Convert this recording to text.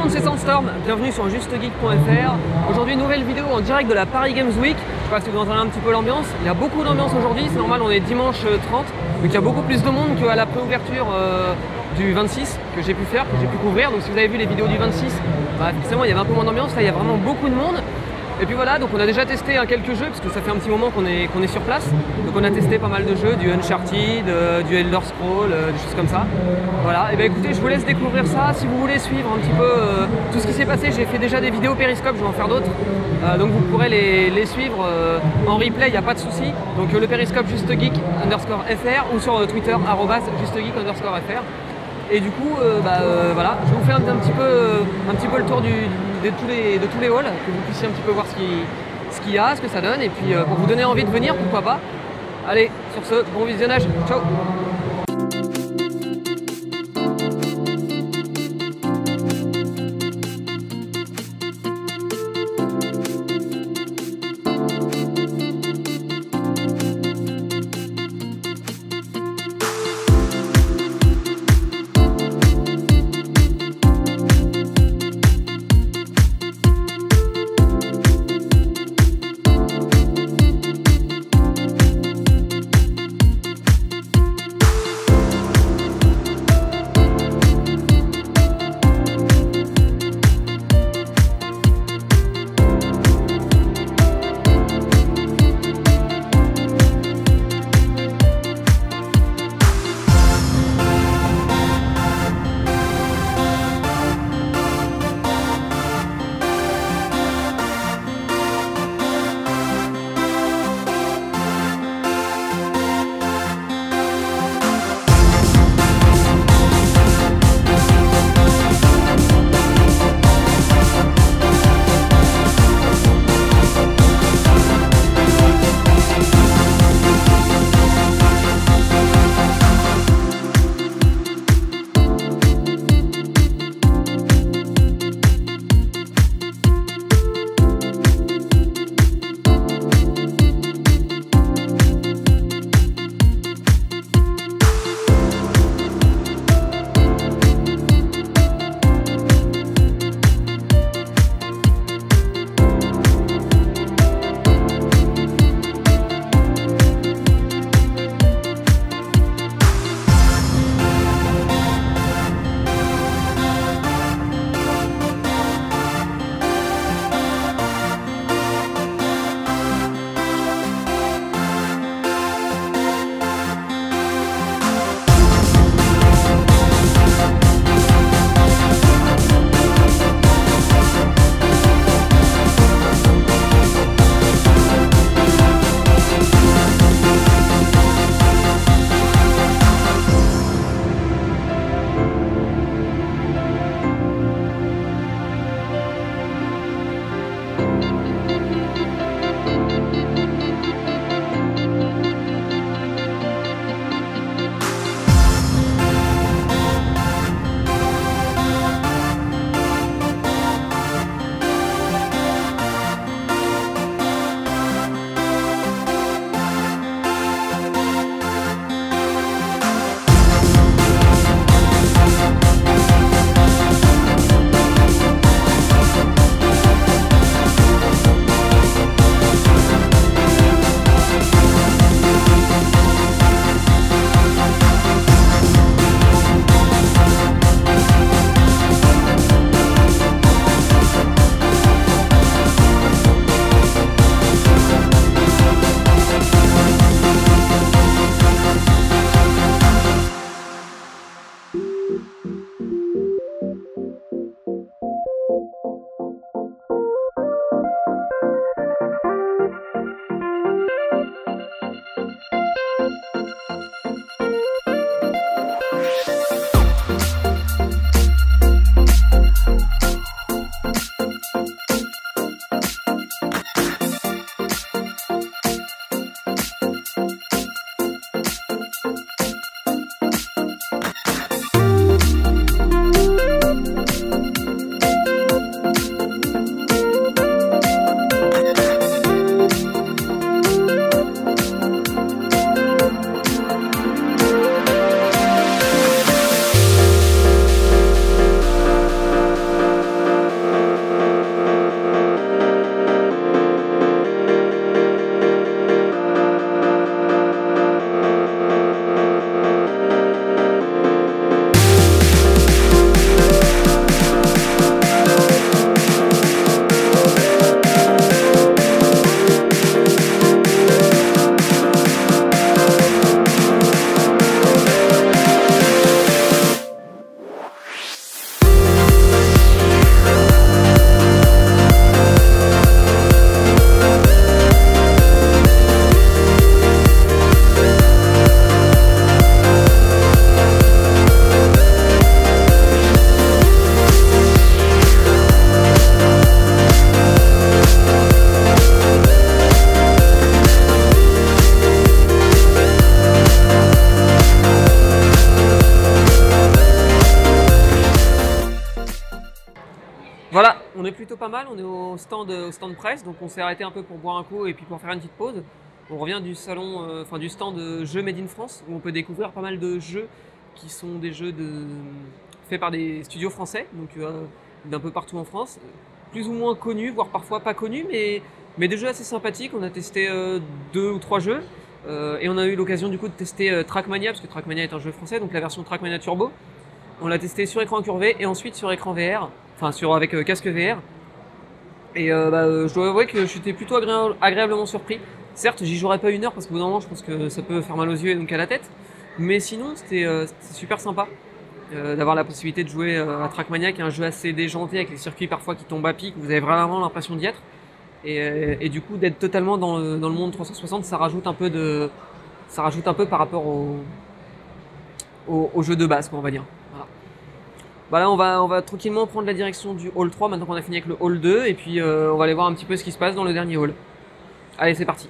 monde, c'est Sandstorm, bienvenue sur JusteGeek.fr. Aujourd'hui, nouvelle vidéo en direct de la Paris Games Week. Je sais pas si vous entendez un petit peu l'ambiance. Il y a beaucoup d'ambiance aujourd'hui, c'est normal, on est dimanche 30. Donc il y a beaucoup plus de monde qu'à la préouverture du 26 que j'ai pu faire, que j'ai pu couvrir. Donc si vous avez vu les vidéos du 26, bah, forcément il y avait un peu moins d'ambiance. Là il y a vraiment beaucoup de monde. Et puis voilà, donc on a déjà testé quelques jeux parce que ça fait un petit moment qu'on est sur place. Donc on a testé pas mal de jeux, du Uncharted, du Elder Scrolls, des choses comme ça. Voilà, et bien écoutez, je vous laisse découvrir ça. Si vous voulez suivre un petit peu tout ce qui s'est passé, j'ai fait déjà des vidéos Periscope, je vais en faire d'autres. Donc vous pourrez les suivre en replay, il n'y a pas de souci. Donc le Periscope JusteGeek_FR ou sur Twitter @JusteGeek_FR. Et du coup, voilà, je vous fais un petit peu le tour de tous les halls, que vous puissiez un petit peu voir ce qu'il y a, ce que ça donne, et puis pour vous donner envie de venir, pourquoi pas. Allez, sur ce, bon visionnage, ciao. est plutôt pas mal, on est au stand presse, donc on s'est arrêté un peu pour boire un coup et puis pour faire une petite pause. On revient du salon, du stand jeux Made in France, où on peut découvrir pas mal de jeux qui sont des jeux faits par des studios français, donc d'un peu partout en France, plus ou moins connus, voire parfois pas connus, mais des jeux assez sympathiques. On a testé 2 ou 3 jeux, et on a eu l'occasion du coup de tester Trackmania, parce que Trackmania est un jeu français, donc la version Trackmania Turbo. On l'a testé sur écran incurvé et ensuite sur écran VR, avec casque VR. Et je dois avouer que j'étais plutôt agréablement surpris. Certes, j'y jouerai pas 1 heure parce qu'au bout d'un moment, je pense que ça peut faire mal aux yeux et donc à la tête. Mais sinon, c'était super sympa d'avoir la possibilité de jouer à Trackmania, qui est un jeu assez déjanté avec les circuits parfois qui tombent à pic. Vous avez vraiment l'impression d'y être. Et du coup, d'être totalement dans le monde 360, ça rajoute un peu par rapport au jeu de base, quoi, on va dire. Voilà. Bah là, on va tranquillement prendre la direction du hall 3 maintenant qu'on a fini avec le hall 2. Et puis, on va aller voir un petit peu ce qui se passe dans le dernier hall. Allez, c'est parti.